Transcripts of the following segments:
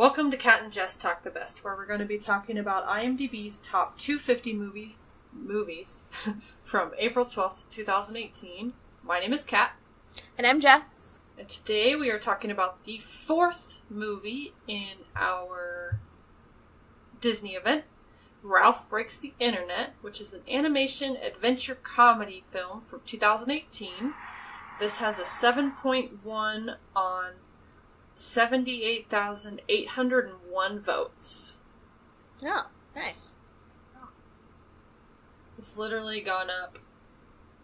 Welcome to Cat and Jess Talk the Best, where we're going to be talking about IMDb's top 250 movies from April 12th, 2018. My name is Kat. And I'm Jess. And today we are talking about the fourth movie in our Disney event, Ralph Breaks the Internet, which is an animation adventure comedy film from 2018. This has a 7.1 on 78,801 votes. Oh, nice. It's literally gone up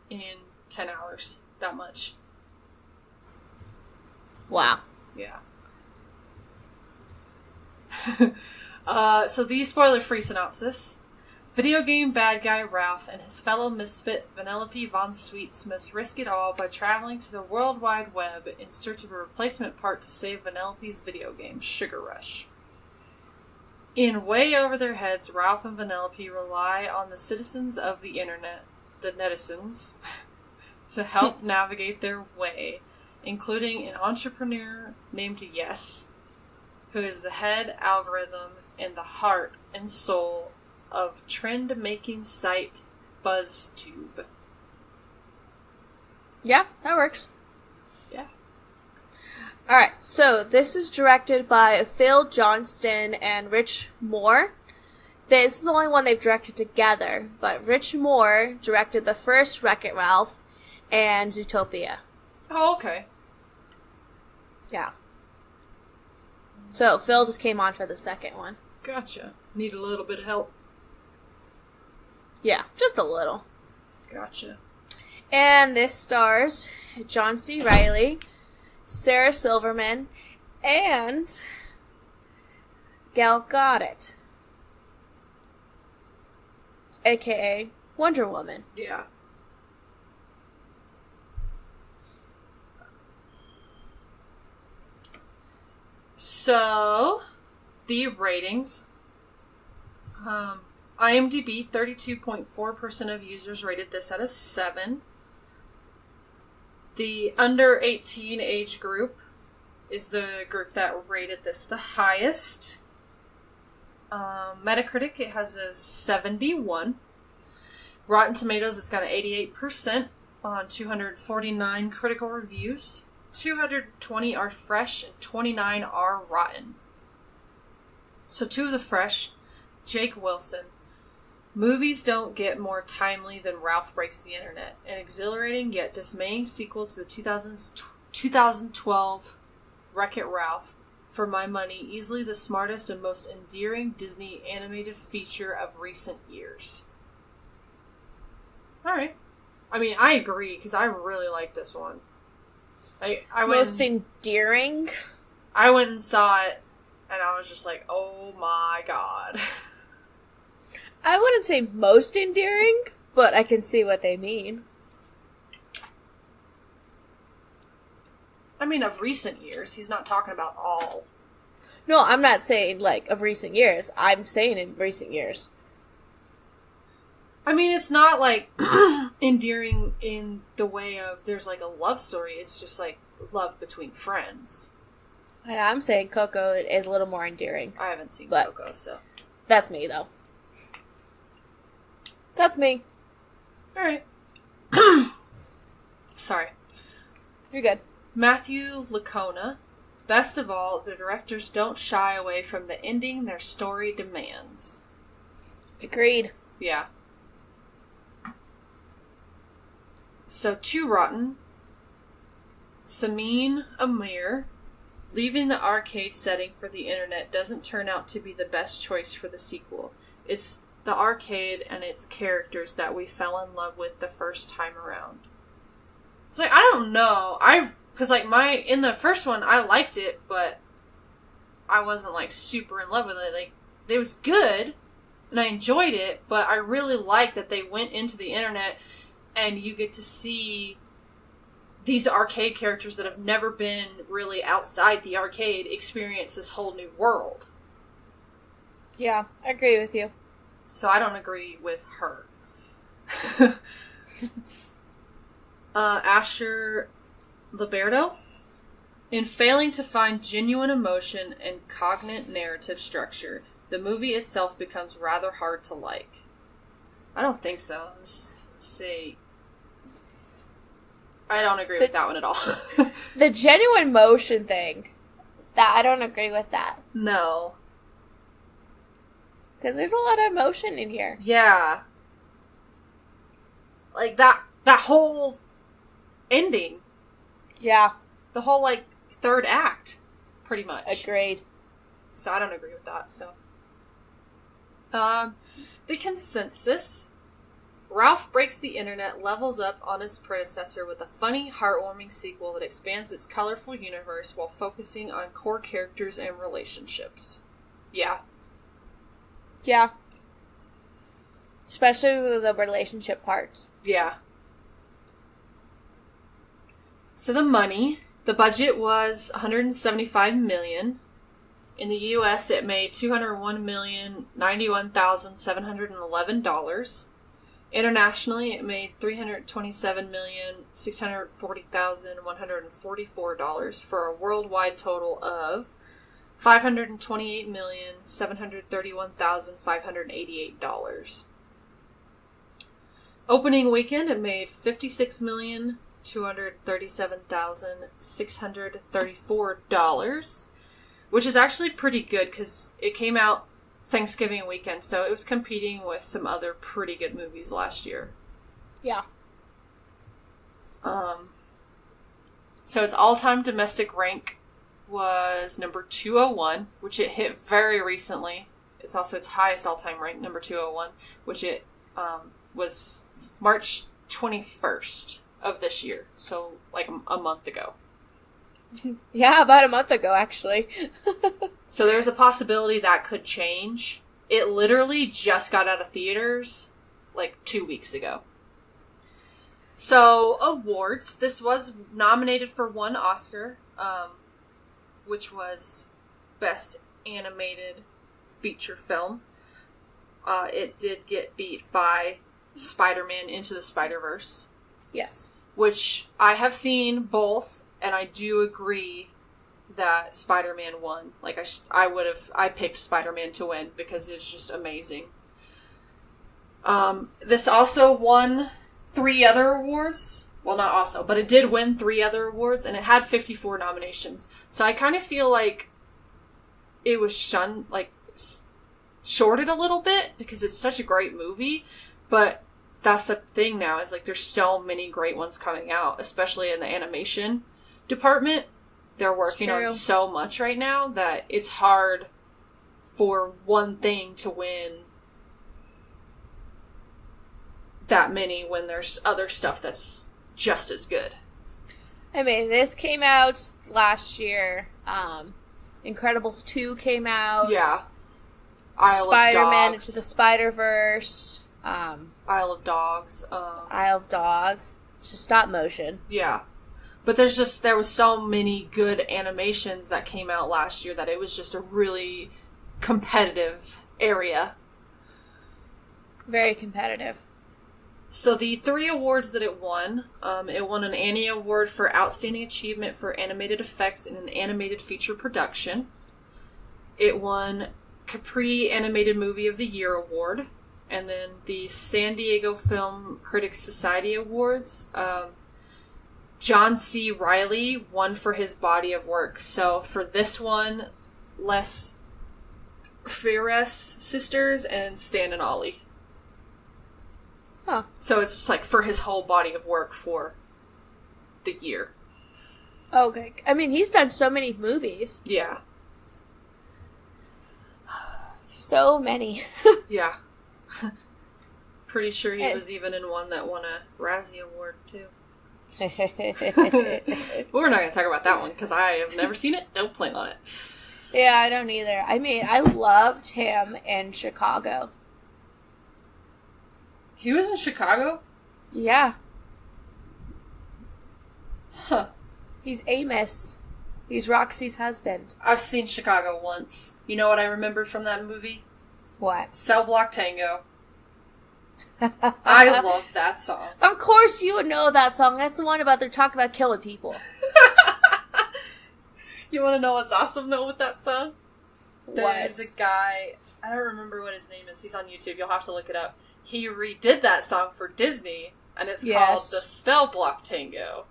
in 10 hours. That much. Wow. Yeah. So the spoiler-free synopsis. Video game bad guy Ralph and his fellow misfit Vanellope von Schweetz must risk it all by traveling to the World Wide Web in search of a replacement part to save Vanellope's video game, Sugar Rush. In way over their heads, Ralph and Vanellope rely on the citizens of the internet, the netizens, to help navigate their way, including an entrepreneur named Yes, who is the head algorithm and the heart and soul of trend-making site BuzzzTube. Yeah, that works. Yeah. Alright, so this is directed by Phil Johnston and Rich Moore. This is the only one they've directed together, but Rich Moore directed the first Wreck-It Ralph and Zootopia. Oh, okay. Yeah. So, Phil just came on for the second one. Gotcha. Need a little bit of help. Yeah, just a little. Gotcha. And this stars John C. Reilly, Sarah Silverman, and Gal Gadot, a.k.a. Wonder Woman. Yeah. So, the ratings. IMDb, 32.4% of users rated this at a 7. The under 18 age group is the group that rated this the highest. Metacritic, it has a 71. Rotten Tomatoes, it's got an 88% on 249 critical reviews. 220 are fresh and 29 are rotten. So two of the fresh, Jake Wilson. Movies don't get more timely than Ralph Breaks the Internet, an exhilarating yet dismaying sequel to the 2012 Wreck-It Ralph. For my money, easily the smartest and most endearing Disney animated feature of recent years. Alright. I mean, I agree, because I really like this one. Most endearing? I went and saw it, and I was just like, oh my god. I wouldn't say most endearing, but I can see what they mean. I mean, of recent years. He's not talking about all. No, I'm not saying, like, of recent years. I'm saying in recent years. I mean, it's not, like, endearing in the way of there's, like, a love story. It's just, like, love between friends. And I'm saying Coco is a little more endearing. I haven't seen Coco, so. That's me, though. That's me. Alright. Sorry. You're good. Matthew Lacona. Best of all, the directors don't shy away from the ending their story demands. Agreed. Yeah. So, 2 rotten. Samin Amir. Leaving the arcade setting for the internet doesn't turn out to be the best choice for the sequel. It's the arcade and its characters that we fell in love with the first time around. It's like, I don't know. Because, like, in the first one, I liked it, but I wasn't, like, super in love with it. Like, it was good, and I enjoyed it, but I really liked that they went into the internet, and you get to see these arcade characters that have never been really outside the arcade experience this whole new world. Yeah, I agree with you. So I don't agree with her. Asher Liberto. In failing to find genuine emotion and cognate narrative structure, the movie itself becomes rather hard to like. I don't think so. Let's see. I don't agree with that one at all. The genuine motion thing, that I don't agree with that. No. Because there's a lot of emotion in here. Yeah. Like, that whole ending. Yeah. The whole, like, third act, pretty much. Agreed. So I don't agree with that, so. The consensus. Ralph Breaks the Internet levels up on its predecessor with a funny, heartwarming sequel that expands its colorful universe while focusing on core characters and relationships. Yeah. Yeah. Especially with the relationship parts. Yeah. So the money. The budget was $175 million. In the U.S., it made $201,091,711. Internationally, it made $327,640,144 for a worldwide total of $528,731,588. Opening weekend, it made $56,237,634, which is actually pretty good because it came out Thanksgiving weekend, so it was competing with some other pretty good movies last year. Yeah. So its all-time domestic rank was number 201, which it hit very recently. It's also its highest all-time rank, number 201, which it was March 21st of this year, so like a month ago. Yeah, about a month ago, actually. So there's a possibility that could change. It literally just got out of theaters like 2 weeks ago. So, awards. This was nominated for one Oscar, which was Best Animated Feature Film. It did get beat by Spider-Man Into the Spider-Verse. Yes. Which I have seen both, and I do agree that Spider-Man won. Like, I picked Spider-Man to win because it's just amazing. This also won 3 other awards. Well, not also, but it did win 3 other awards, and it had 54 nominations. So I kind of feel like it was shorted a little bit because it's such a great movie, but that's the thing now, is like there's so many great ones coming out, especially in the animation department. They're working on so much right now that it's hard for one thing to win that many when there's other stuff that's just as good. I mean, this came out last year. Incredibles 2 came out. Yeah. Spider-Man Into the Spider-Verse. Isle of Dogs. Isle of Dogs. It's just stop motion. Yeah. But there was so many good animations that came out last year that it was just a really competitive area. Very competitive. So the 3 awards that it won an Annie Award for Outstanding Achievement for Animated Effects in an Animated Feature Production. It won Capri Animated Movie of the Year Award. And then the San Diego Film Critics Society Awards. John C. Reilly won for his body of work. So for this one, Les Ferres sisters and Stan and Ollie. Huh. So it's just like for his whole body of work for the year. Okay. I mean, he's done so many movies. Yeah. So many. Yeah. Pretty sure he was even in one that won a Razzie Award, too. But we're not going to talk about that one, because I have never seen it. Don't plan on it. Yeah, I don't either. I mean, I loved him in Chicago. He was in Chicago? Yeah. Huh. He's Amos. He's Roxy's husband. I've seen Chicago once. You know what I remember from that movie? What? Cell Block Tango. I love that song. Of course you would know that song. That's the one about they're talking about killing people. You want to know what's awesome, though, with that song? There's What? a guy, I don't remember what his name is. He's on YouTube. You'll have to look it up. He redid that song for Disney, and it's called The Spell Block Tango.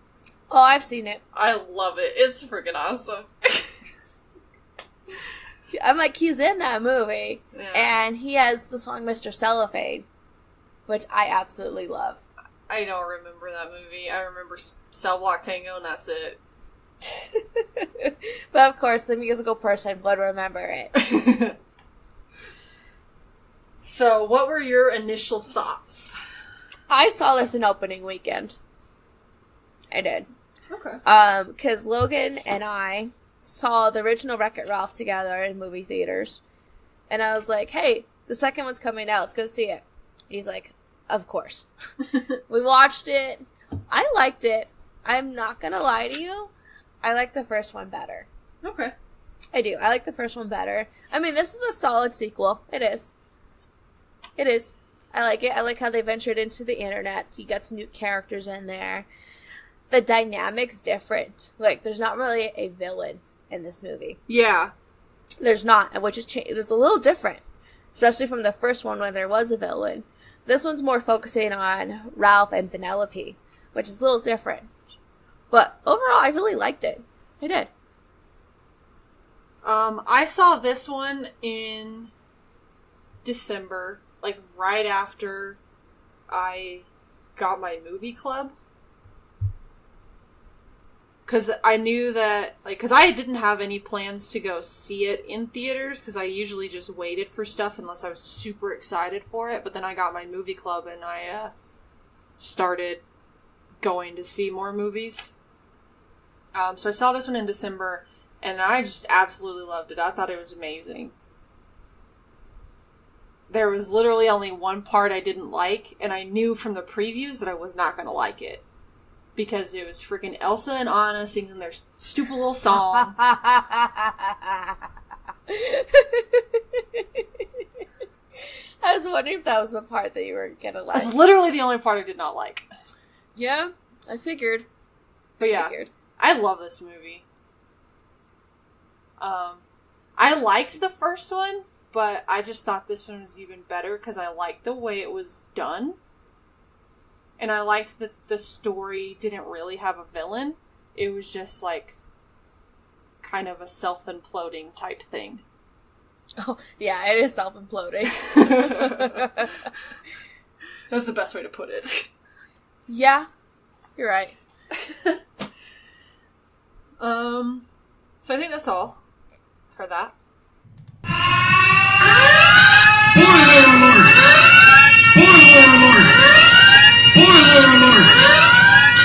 Oh, I've seen it. I love it. It's freaking awesome. I'm like, he's in that movie, Yeah. and he has the song Mr. Cellophane, which I absolutely love. I don't remember that movie. I remember Cell Block Tango, and that's it. But of course, the musical person would remember it. So, what were your initial thoughts? I saw this in opening weekend. I did. Okay. Because Logan and I saw the original Wreck-It Ralph together in movie theaters. And I was like, hey, the second one's coming out. Let's go see it. He's like, of course. We watched it. I liked it. I'm not going to lie to you. I like the first one better. Okay. I do. I like the first one better. I mean, this is a solid sequel. It is. It is. I like it. I like how they ventured into the internet. You got some new characters in there. The dynamic's different. Like, there's not really a villain in this movie. Yeah. There's not, which is it's a little different. Especially from the first one when there was a villain. This one's more focusing on Ralph and Vanellope, which is a little different. But overall, I really liked it. I did. I saw this one in December, like right after I got my movie club. Because I knew that, like, because I didn't have any plans to go see it in theaters, because I usually just waited for stuff unless I was super excited for it. But then I got my movie club and I started going to see more movies. So I saw this one in December, and I just absolutely loved it. I thought it was amazing. There was literally only one part I didn't like, and I knew from the previews that I was not going to like it. Because it was freaking Elsa and Anna singing their stupid little song. I was wondering if that was the part that you were gonna like. That's literally the only part I did not like. Yeah, I figured. But yeah, I love this movie. I liked the first one, but I just thought this one was even better because I liked the way it was done. And I liked that the story didn't really have a villain. It was just, like, kind of a self-imploding type thing. Oh, yeah, it is self-imploding. That's the best way to put it. Yeah, you're right. So I think that's all for that. Spoiler alert! Spoiler alert! Spoiler alert!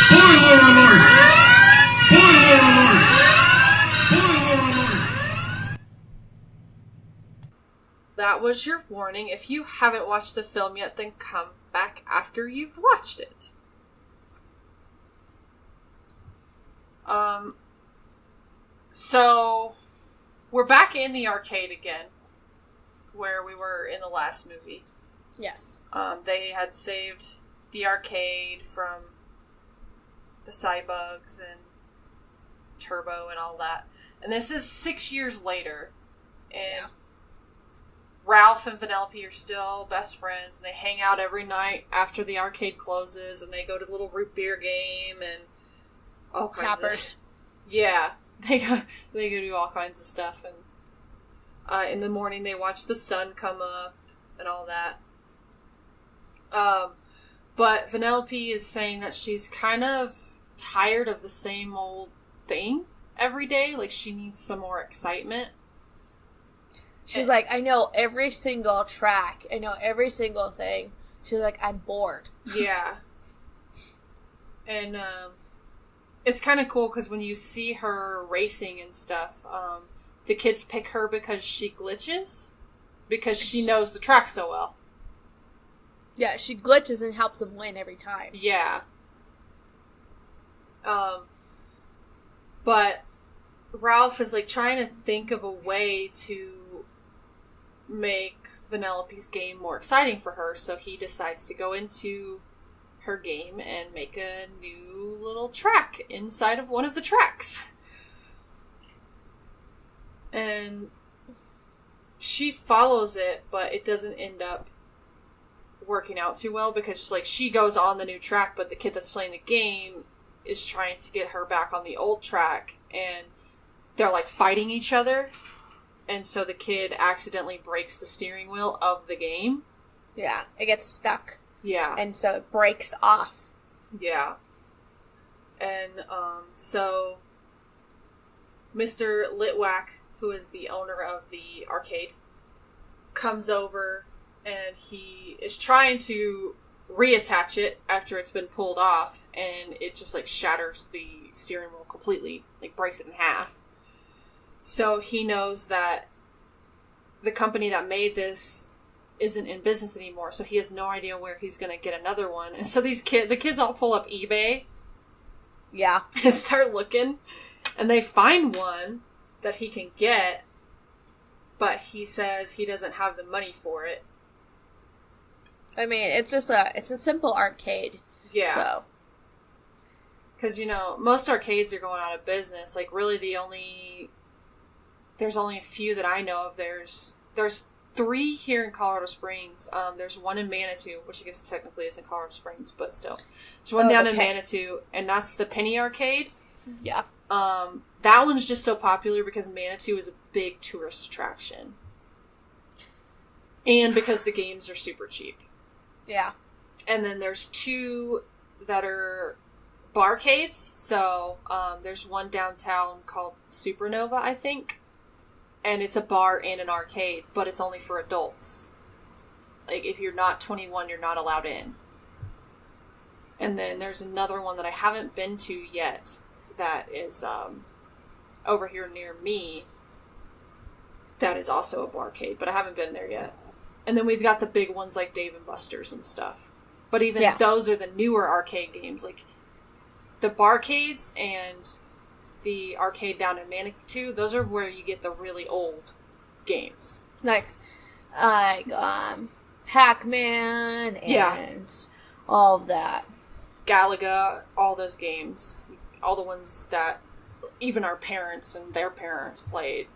Spoiler alert! Spoiler alert! Spoiler alert! That was your warning. If you haven't watched the film yet, then come back after you've watched it. So we're back in the arcade again, where we were in the last movie. Yes. They had saved the arcade from the Cybugs and Turbo and all that. And this is 6 years later. And Ralph and Vanellope are still best friends. And they hang out every night after the arcade closes. And they go to the little root beer game and all kinds Tappers. Yeah. They go do all kinds of stuff. And in the morning they watch the sun come up and all that. But Vanellope is saying that she's kind of tired of the same old thing every day. Like, she needs some more excitement. She's like, I know every single track. I know every single thing. She's like, I'm bored. Yeah. And, it's kind of cool because when you see her racing and stuff, the kids pick her because she glitches. Because she knows the track so well. Yeah, she glitches and helps them win every time. Yeah. But Ralph is, like, trying to think of a way to make Vanellope's game more exciting for her, so he decides to go into her game and make a new little track inside of one of the tracks. And she follows it, but it doesn't end up working out too well because, like, she goes on the new track, but the kid that's playing the game is trying to get her back on the old track, and they're, like, fighting each other. And so the kid accidentally breaks the steering wheel of the game. Yeah, it gets stuck. Yeah. And so it breaks off. Yeah. And, so Mr. Litwack, who is the owner of the arcade, comes over and he is trying to reattach it after it's been pulled off, and it just, like, shatters the steering wheel completely, like, breaks it in half. So he knows that the company that made this isn't in business anymore, so he has no idea where he's going to get another one. And so the kids all pull up eBay. Yeah. And start looking, and they find one that he can get, but he says he doesn't have the money for it. I mean, it's a simple arcade. Yeah. So. Because, most arcades are going out of business. Like, really there's only a few that I know of. There's 3 here in Colorado Springs. There's one in Manitou, which I guess technically isn't Colorado Springs, but still. There's one down in Manitou, and that's the Penny Arcade. Yeah. That one's just so popular because Manitou is a big tourist attraction. And because the games are super cheap. Yeah. And then there's 2 that are barcades. So, there's one downtown called Supernova, I think. And it's a bar and an arcade, but it's only for adults. Like, if you're not 21, you're not allowed in. And then there's another one that I haven't been to yet that is over here near me that is also a barcade, but I haven't been there yet. And then we've got the big ones like Dave & Buster's and stuff. But even those are the newer arcade games. Like, the barcades and the arcade down in Manitou, those are where you get the really old games. Like Pac-Man and all of that. Galaga, all those games. All the ones that even our parents and their parents played.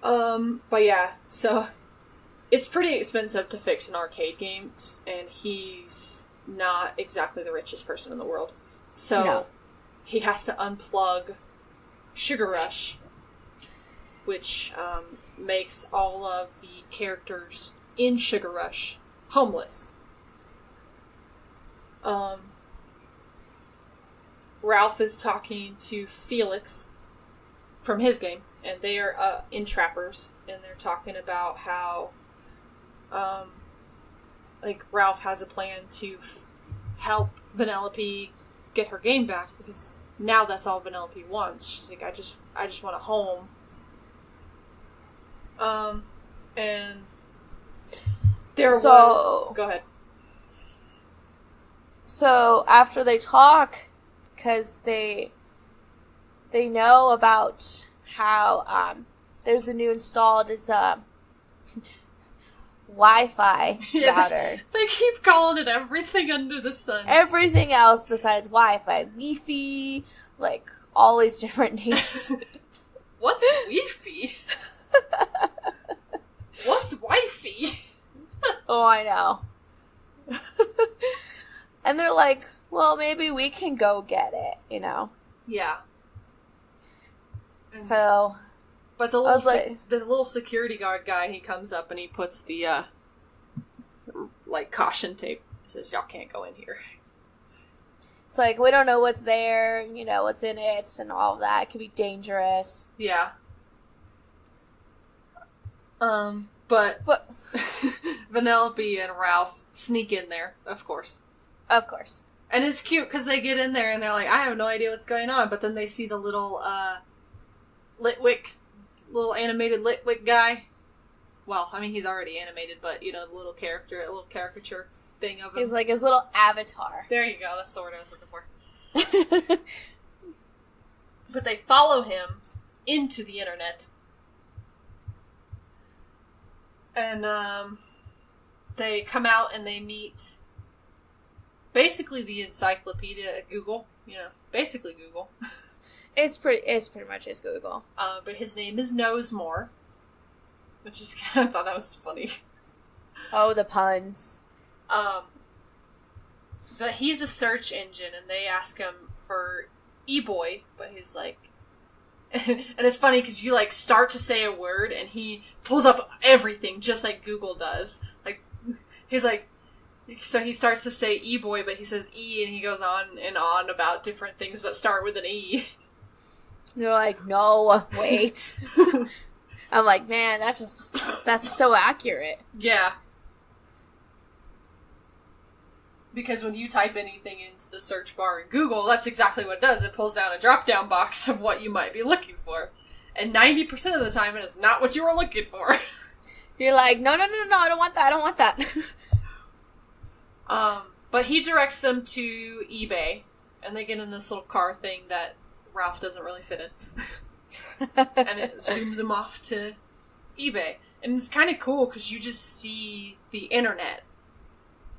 But yeah, so it's pretty expensive to fix an arcade games, and he's not exactly the richest person in the world. So he has to unplug Sugar Rush, which makes all of the characters in Sugar Rush homeless. Ralph is talking to Felix from his game, and they are entrappers, and they're talking about how Ralph has a plan to help Vanellope get her game back, because now that's all Vanellope wants. She's like, I just want a home. And go ahead. So after they talk, because they know about how there's a new installed Wi-Fi router. They keep calling it everything under the sun. Everything else besides Wi-Fi. Wi-Fi, like, all these different names. What's Wi-Fi? What's Wi-Fi? Oh, I know. And they're like, well, maybe we can go get it, Yeah. So... But the little security guard guy, he comes up and he puts the, caution tape. He says, y'all can't go in here. It's like, we don't know what's there, what's in it, and all of that. It could be dangerous. Yeah. But Vanellope and Ralph sneak in there, of course. Of course. And it's cute, because they get in there and they're like, I have no idea what's going on. But then they see the little, little animated Litwick guy. Well, I mean, he's already animated, but, the little character, a little caricature thing of him. He's like his little avatar. There you go, that's the word I was looking for. But they follow him into the internet. And, they come out and they meet basically the encyclopedia at Google. Basically Google. It's pretty much his Google. But his name is Knowsmore, which is I thought that was funny. Oh, the puns. But he's a search engine, and they ask him for E-Boy, but he's like, and it's funny because you like start to say a word, and he pulls up everything just like Google does. Like, he's like, so he starts to say E-Boy, but he says E, and he goes on and on about different things that start with an E. They're like, no, wait. I'm like, man, that's so accurate. Yeah. Because when you type anything into the search bar in Google, that's exactly what it does. It pulls down a drop-down box of what you might be looking for. And 90% of the time, it is not what you were looking for. You're like, no, I don't want that. But he directs them to eBay, and they get in this little car thing that Ralph doesn't really fit in. And it zooms him off to eBay. And it's kind of cool, because you just see the internet.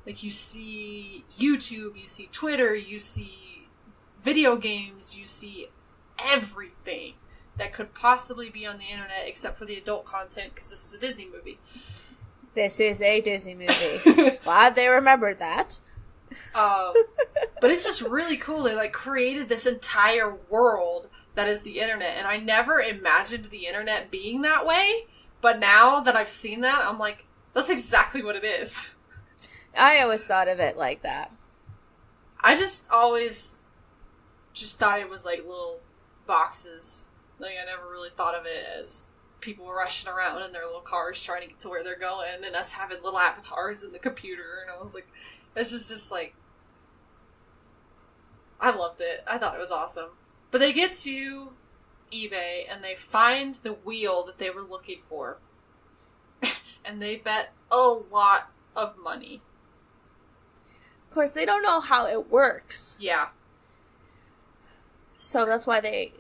Like, you see YouTube, you see Twitter, you see video games, you see everything that could possibly be on the internet except for the adult content, because this is a Disney movie. This is a Disney movie. Glad they remembered that. But it's just really cool. They, like, created this entire world that is the internet, and I never imagined the internet being that way, but now that I've seen that, I'm like, that's exactly what it is. I always thought of it like that. I just always just thought it was like little boxes. Like, I never really thought of it as people rushing around in their little cars trying to get to where they're going, and us having little avatars in the computer, and I was like, it's just like, I loved it. I thought it was awesome. But they get to eBay, and they find the wheel that they were looking for. And they bet a lot of money. Of course, they don't know how it works. Yeah. So that's why they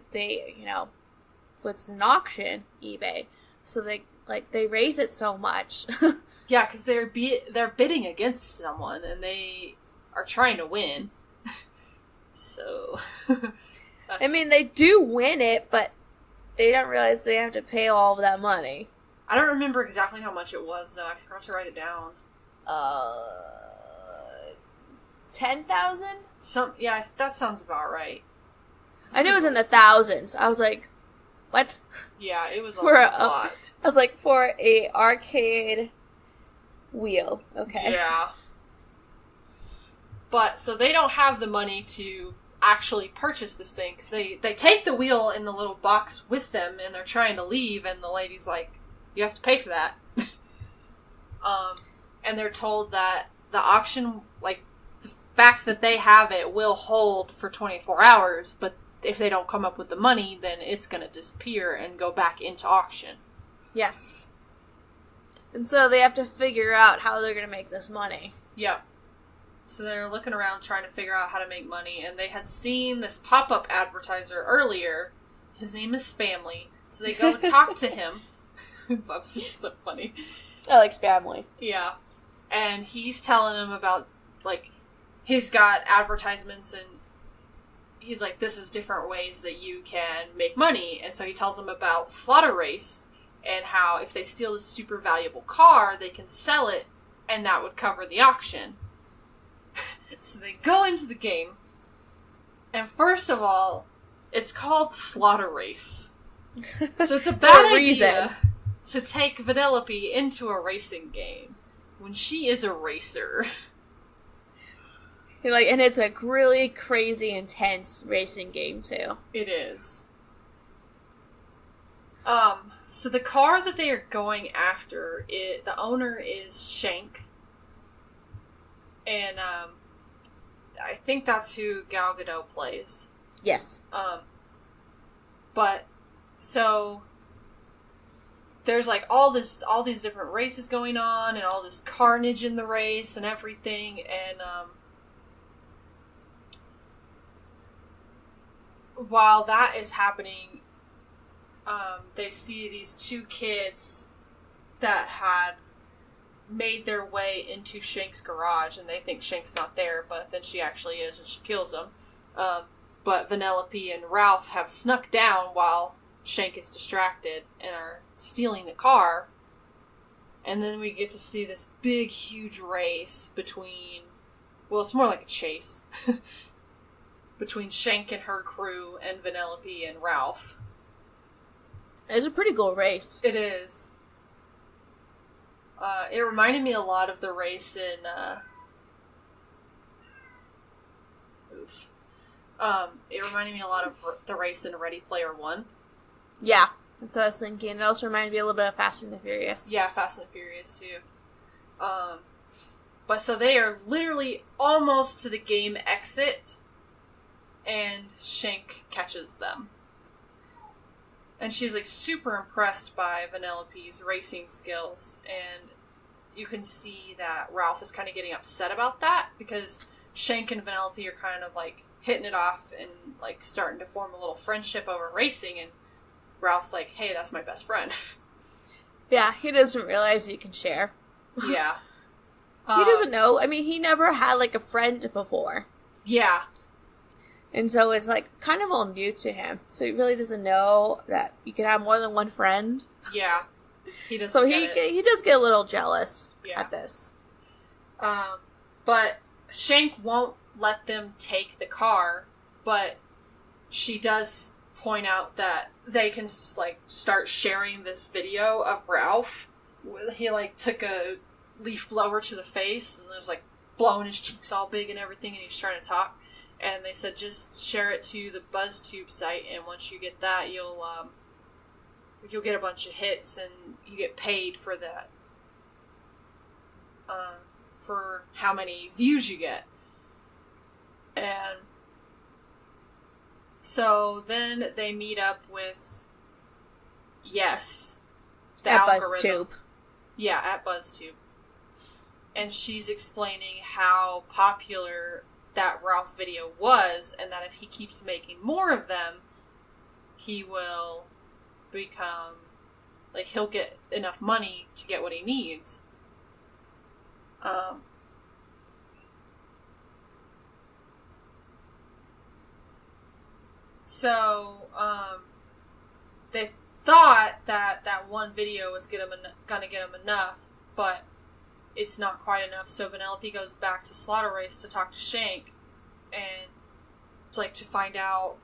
it's an auction, eBay. So they raise it so much. Yeah, because they're bidding against someone, and they are trying to win. So, I mean, they do win it, but they don't realize they have to pay all of that money. I don't remember exactly how much it was, though. I forgot to write it down. 10,000? Yeah, that sounds about right. I knew it was in the thousands. I was like, what? Yeah, it was a lot. I was like, for a arcade wheel. Okay. Yeah. But, so they don't have the money to actually purchase this thing, because they take the wheel in the little box with them, and they're trying to leave, and the lady's like, you have to pay for that. And they're told that the auction, like, the fact that they have it will hold for 24 hours, but if they don't come up with the money, then it's going to disappear and go back into auction. Yes. And so they have to figure out how they're going to make this money. Yep. So they're looking around trying to figure out how to make money, and they had seen this pop-up advertiser earlier. His name is Spamly. So they go talk to him. That's so funny. I like Spamly. Yeah. And he's telling them about, like, he's got advertisements, and he's like, this is different ways that you can make money. And so he tells them about Slaughter Race, and how if they steal this super valuable car, they can sell it, and that would cover the auction. So they go into the game, and first of all, it's called Slaughter Race. So it's a bad idea to take Vanellope into a racing game when she is a racer. You're like, and it's a really crazy, intense racing game too. It is. So the car that they are going after, the owner is Shank. And, I think that's who Gal Gadot plays. Yes. But, so, there's, like, all these different races going on, and all this carnage in the race, and everything, and, while that is happening, they see these two kids that had made their way into Shank's garage, and they think Shank's not there, but then she actually is, and she kills him. But Vanellope and Ralph have snuck down while Shank is distracted and are stealing the car. And then we get to see this big, huge race between... Well, it's more like a chase. Between Shank and her crew and Vanellope and Ralph. It's a pretty cool race. It is. It reminded me a lot of the race in... it reminded me a lot of the race in Ready Player One. Yeah, that's what I was thinking. It also reminded me a little bit of Fast and the Furious. Yeah, Fast and the Furious too. But so they are literally almost to the game exit, and Shank catches them. And she's like super impressed by Vanellope's racing skills, and you can see that Ralph is kind of getting upset about that, because Shank and Vanellope are kind of like hitting it off and like starting to form a little friendship over racing, and Ralph's like, hey, that's my best friend. Yeah, he doesn't realize you can share. Yeah. He doesn't know. I mean, he never had like a friend before. Yeah. And so it's like kind of all new to him. So he really doesn't know that you can have more than one friend. Yeah. He doesn't So get it. he does get a little jealous at this. But Shank won't let them take the car, but she does point out that they can like start sharing this video of Ralph. He like took a leaf blower to the face and there's like blowing his cheeks all big and everything, and he's trying to talk. And they said just share it to the BuzzzTube site, and once you get that, you'll get a bunch of hits and you get paid for that. For how many views you get. And so then they meet up with the at algorithm. BuzzTube. Yeah, at BuzzTube. And she's explaining how popular that Ralph video was, and that if he keeps making more of them, he will become, like, he'll get enough money to get what he needs. So, they thought that that one video was gonna get him enough, but it's not quite enough. So Vanellope goes back to Slaughter Race to talk to Shank, and to find out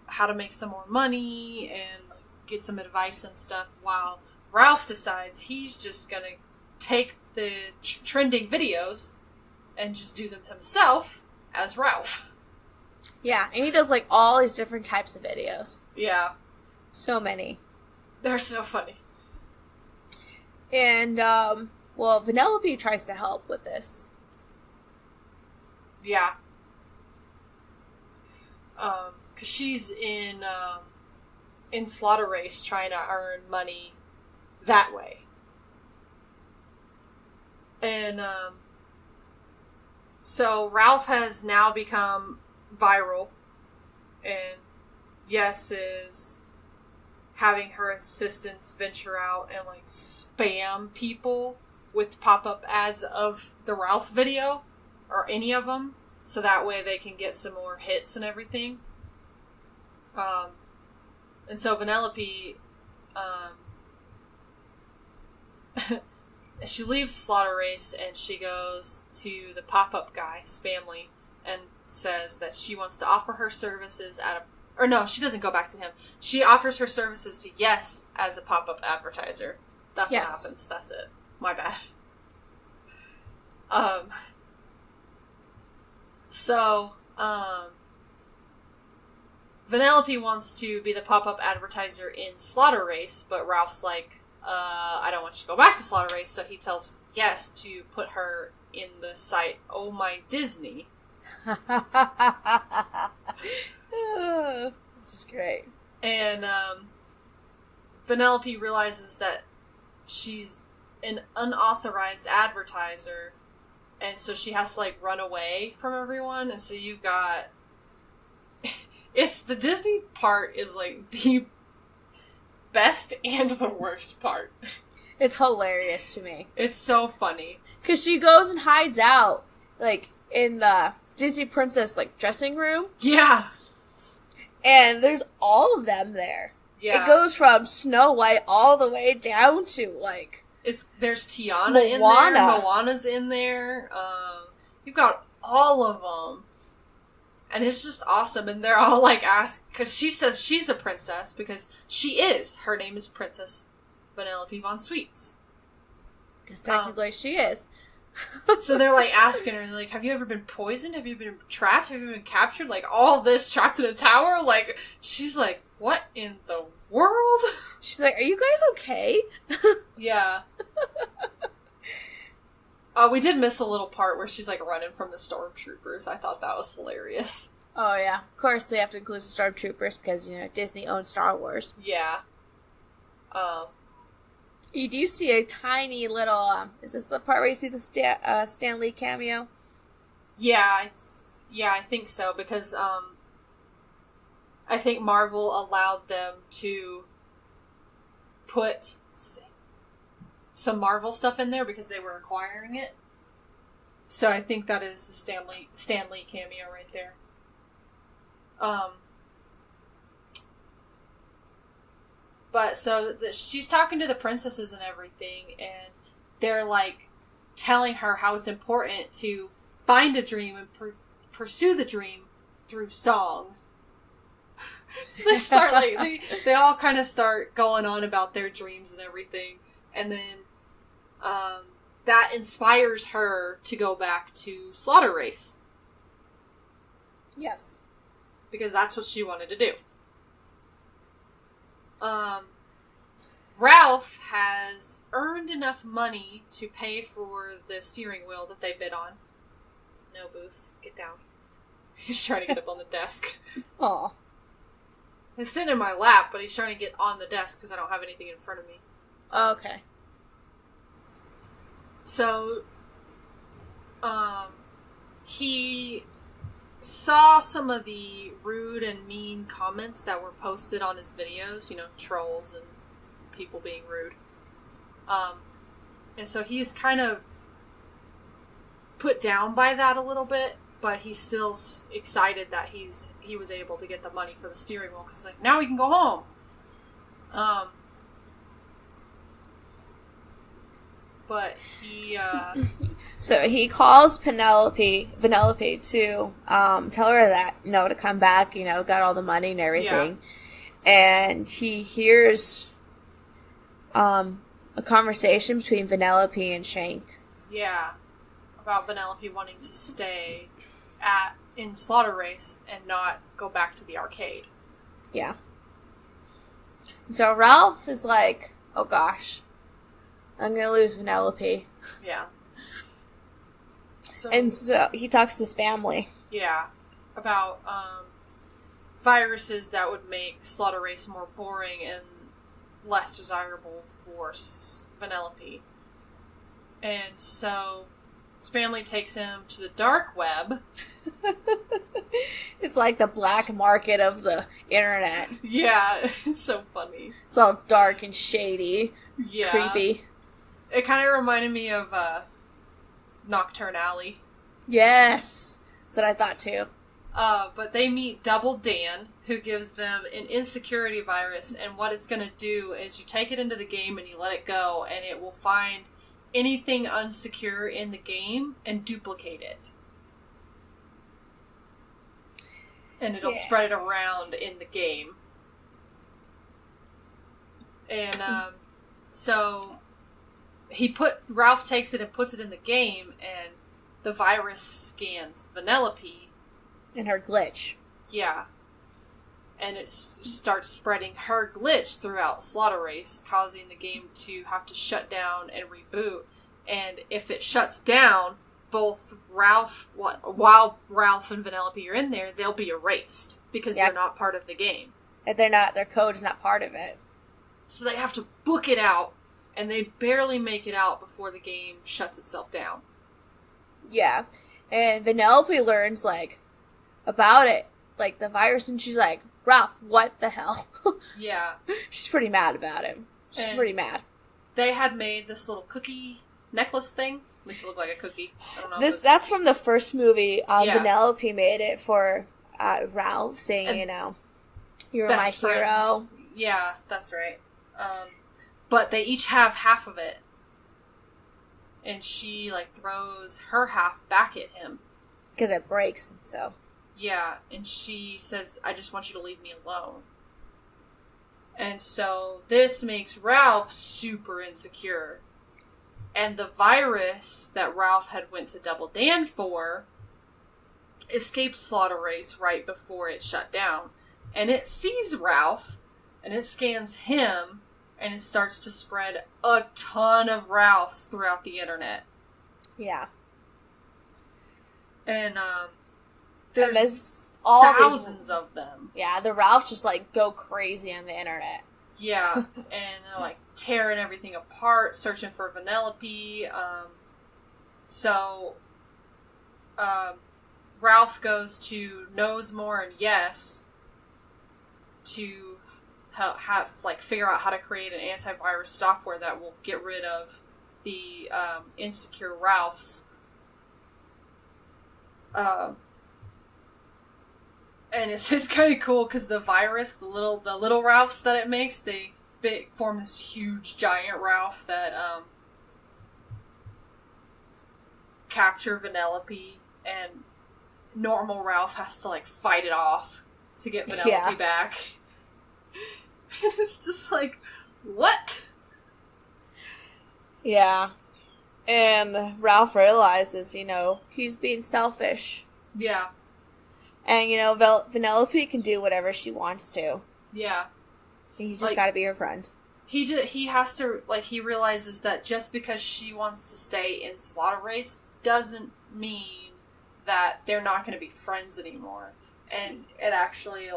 how to make some more money and get some advice and stuff, while Ralph decides he's just gonna take the trending videos and just do them himself as Ralph. Yeah, and he does like all these different types of videos. Yeah. So many. They're so funny. And, well, Vanellope tries to help with this. Yeah. 'Cause she's in Slaughter Race trying to earn money that way. And, so Ralph has now become viral, and Yes is having her assistants venture out and, like, spam people with pop-up ads of the Ralph video, or any of them, so that way they can get some more hits and everything. And so Vanellope, she leaves Slaughter Race and she goes to the pop-up guy, Spamly, and says that she wants to offer her services at a... Or no, she doesn't go back to him. She offers her services to Yes as a pop-up advertiser. That's what happens. That's it. My bad. Vanellope wants to be the pop-up advertiser in Slaughter Race, but Ralph's like, I don't want you to go back to Slaughter Race, so he tells Yes to put her in the site Oh My Disney. This is great. And Vanellope realizes that she's an unauthorized advertiser, and so she has to, like, run away from everyone, and so you've got... It's the Disney part is, like, the best and the worst part. It's hilarious to me. It's so funny. Because she goes and hides out, like, in the Disney princess, like, dressing room. Yeah. And there's all of them there. Yeah. It goes from Snow White all the way down to, like... There's Tiana in there. Moana's in there. You've got all of them. And it's just awesome. And they're all, like, asked... Because she says she's a princess, because she is. Her name is Princess Vanellope von Schweetz. Because technically she is. So they're, like, asking her, like, have you ever been poisoned? Have you been trapped? Have you been captured? Like, all this trapped in a tower? Like, she's like, what in the world? She's like, are you guys okay? Yeah. We did miss a little part where she's, like, running from the stormtroopers. I thought that was hilarious. Oh, yeah. Of course, they have to include the stormtroopers because, Disney owns Star Wars. Yeah. You do see a tiny little, is this the part where you see the Stan Lee cameo? Yeah, I think so, because, I think Marvel allowed them to put some Marvel stuff in there because they were acquiring it. So I think that is the Stan Lee cameo right there. But so she's talking to the princesses and everything, and they're like telling her how it's important to find a dream and pursue the dream through song. So they start they all kind of start going on about their dreams and everything, and then that inspires her to go back to Slaughter Race. Yes, because that's what she wanted to do. Ralph has earned enough money to pay for the steering wheel that they bid on. No, Booth, get down. He's trying to get up on the desk. Aw. He's sitting in my lap, but he's trying to get on the desk because I don't have anything in front of me. Okay. So, he saw some of the rude and mean comments that were posted on his videos, trolls and people being rude. And so he's kind of put down by that a little bit, but he's still excited that he was able to get the money for the steering wheel, because now we can go home. But he so he calls Vanellope to tell her that to come back, got all the money and everything. Yeah. And he hears a conversation between Vanellope and Shank. Yeah, about Vanellope wanting to stay in Slaughter Race and not go back to the arcade. Yeah. So Ralph is like, oh gosh, I'm gonna lose Vanellope. Yeah. And so he talks to his family. Yeah. About viruses that would make Slaughter Race more boring and less desirable for Vanellope. And so his family takes him to the dark web. It's like the black market of the internet. Yeah, it's so funny. It's all dark and shady. Yeah. Creepy. It kind of reminded me of Nocturne Alley. Yes. That's what I thought too. But they meet Double Dan, who gives them an insecurity virus, and what it's going to do is you take it into the game and you let it go, and it will find anything unsecure in the game and duplicate it. And it'll spread it around in the game. And so Ralph takes it and puts it in the game, and the virus scans Vanellope. And her glitch. Yeah. And it starts spreading her glitch throughout Slaughter Race, causing the game to have to shut down and reboot. And if it shuts down, both while Ralph and Vanellope are in there, they'll be erased because they're not part of the game. And their code is not part of it. So they have to book it out, and they barely make it out before the game shuts itself down. Yeah. And Vanellope learns, about it, the virus, and she's like, Ralph, what the hell? Yeah. She's pretty mad about him. She's pretty mad. They had made this little cookie necklace thing. At least it looked like a cookie. I don't know. That's from the first movie. Vanellope made it for Ralph, saying, You're best my friends. hero. Yeah, that's right. But they each have half of it. And she, like, throws her half back at him. Because it breaks, so. Yeah, and she says, I just want you to leave me alone. And so this makes Ralph super insecure. And the virus that Ralph had went to Double Dan for escaped Slaughter Race right before it shut down. And it sees Ralph, and it scans him, and it starts to spread a ton of Ralphs throughout the internet. Yeah. And, there's all thousands of them. Yeah, the Ralphs just, like, go crazy on the internet. Yeah, and they're, like, tearing everything apart, searching for Vanellope. Ralph goes to Knows More and Yes to figure out how to create an antivirus software that will get rid of the insecure Ralphs. And it's kind of cool because the virus, the little Ralphs that it makes, they form this huge giant Ralph that capture Vanellope, and normal Ralph has to, like, fight it off to get Vanellope back. And it's just like, what? Yeah. And Ralph realizes, he's being selfish. Yeah. And, Vanellope can do whatever she wants to. Yeah. He's just gotta be her friend. He has to, he realizes that just because she wants to stay in Slaughter Race doesn't mean that they're not going to be friends anymore. And it actually,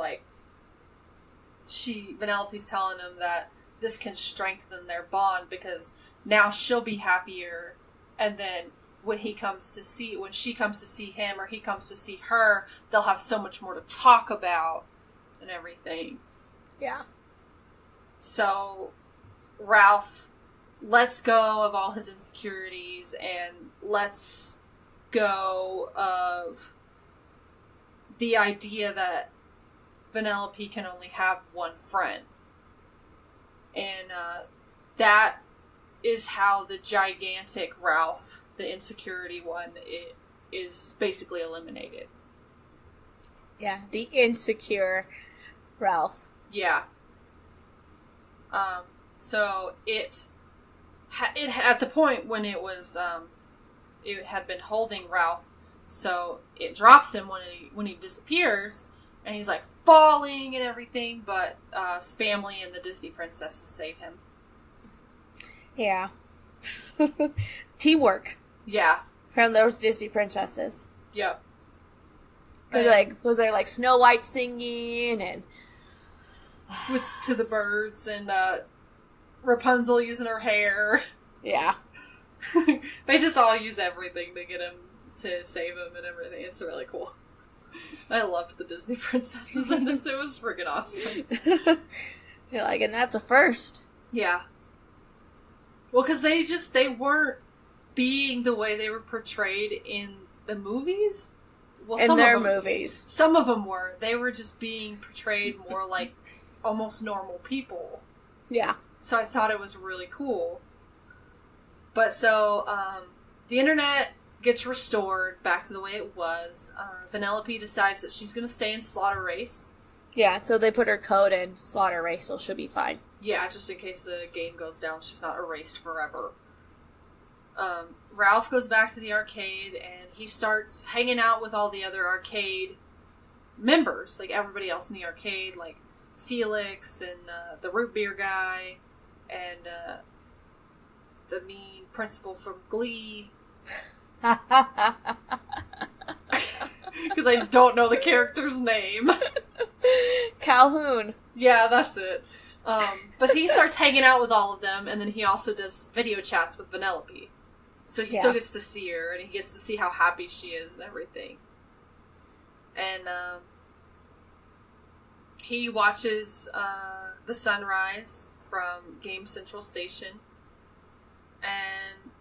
Vanellope's telling him that this can strengthen their bond because now she'll be happier, and then when she comes to see him or he comes to see her, they'll have so much more to talk about and everything. Yeah. So Ralph lets go of all his insecurities and lets go of the idea that Vanellope can only have one friend. And that is how the gigantic Ralph, the insecurity one, is basically eliminated. Yeah, the insecure Ralph. Yeah. So it at the point when it was, it had been holding Ralph, so it drops him when he disappears, and he's, like, falling and everything, but Spamley and the Disney princesses save him. Yeah. Teamwork. Yeah. From those Disney princesses. Yep. Was there Snow White singing and to the birds and Rapunzel using her hair. Yeah. They just all use everything to get him to save him and everything. It's really cool. I loved the Disney princesses in this. It was freaking awesome. You're like, and that's a first. Yeah. Well, because they weren't being the way they were portrayed in the movies. Well, in their movies. Some of them were. They were just being portrayed more like almost normal people. Yeah. So I thought it was really cool. But so, the internet gets restored back to the way it was. Vanellope decides that she's going to stay in Slaughter Race. Yeah, so they put her code in Slaughter Race, so she'll be fine. Yeah, just in case the game goes down, she's not erased forever. Ralph goes back to the arcade, and he starts hanging out with all the other arcade members, like everybody else in the arcade, like Felix, and the root beer guy, and the mean principal from Glee. Because I don't know the character's name. Calhoun. Yeah, that's it. But he starts hanging out with all of them, and then he also does video chats with Vanellope. So he still gets to see her, and he gets to see how happy she is and everything. And he watches the sunrise from Game Central Station, and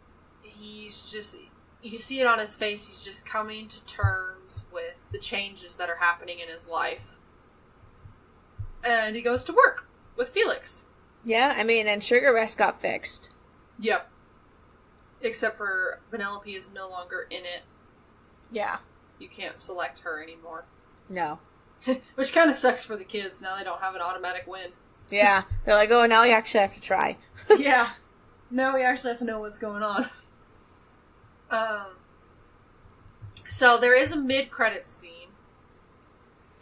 he's just... You see it on his face, he's just coming to terms with the changes that are happening in his life. And he goes to work with Felix. Yeah, I mean, and Sugar Rush got fixed. Yep. Except for Vanellope is no longer in it. Yeah. You can't select her anymore. No. Which kind of sucks for the kids. Now they don't have an automatic win. Yeah. They're like, oh, now you actually have to try. Yeah. Now we actually have to know what's going on. So there is a mid-credits scene.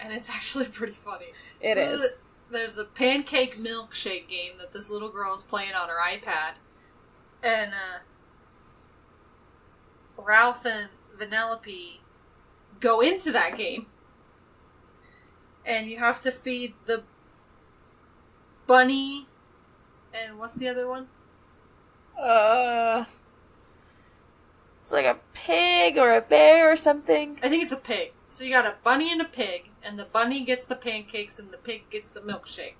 And it's actually pretty funny. It is. There's a pancake milkshake game that this little girl is playing on her iPad. And, Ralph and Vanellope go into that game. And you have to feed the bunny and what's the other one? It's like a pig or a bear or something. I think it's a pig. So you got a bunny and a pig, and the bunny gets the pancakes and the pig gets the milkshake.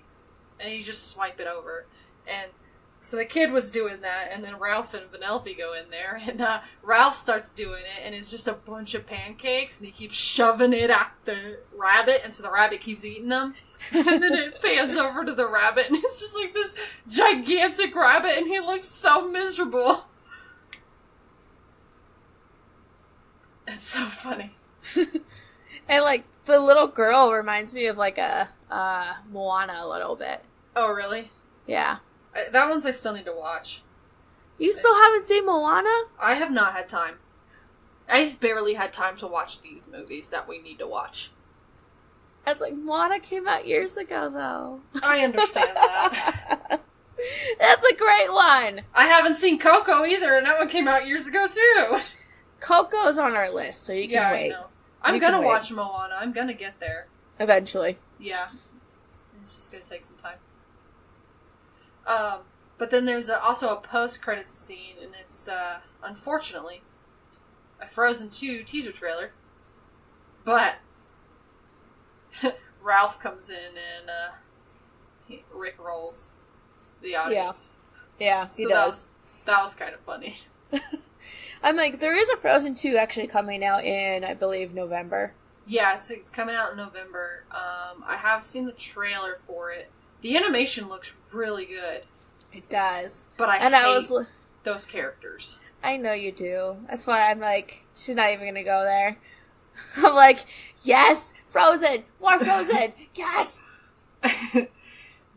And you just swipe it over. And so the kid was doing that, and then Ralph and Vanellope go in there, and Ralph starts doing it, and it's just a bunch of pancakes, and he keeps shoving it at the rabbit, and so the rabbit keeps eating them. And then it pans over to the rabbit, and it's just like this gigantic rabbit, and he looks so miserable. It's so funny. And, like, the little girl reminds me of, like, a Moana a little bit. Oh, really? Yeah. That one's I still need to watch. You still haven't seen Moana? I have not had time. I've barely had time to watch these movies that we need to watch. It's like, Moana came out years ago, though. I understand that. That's a great one! I haven't seen Coco either, and that one came out years ago, too. Coco's on our list, so you can wait. I know. I'm gonna watch Moana. I'm gonna get there. Eventually. Yeah. It's just gonna take some time. But then there's also a post-credits scene, and it's, unfortunately, a Frozen 2 teaser trailer. But Ralph comes in and he rickrolls the audience. Yeah, he does. That was kind of funny. I'm like, there is a Frozen 2 actually coming out in, I believe, November. Yeah, it's coming out in November. I have seen the trailer for it. The animation looks really good. It does. But I hate those characters. I know you do. That's why I'm like, she's not even gonna go there. I'm like, yes! Frozen! More Frozen! Yes!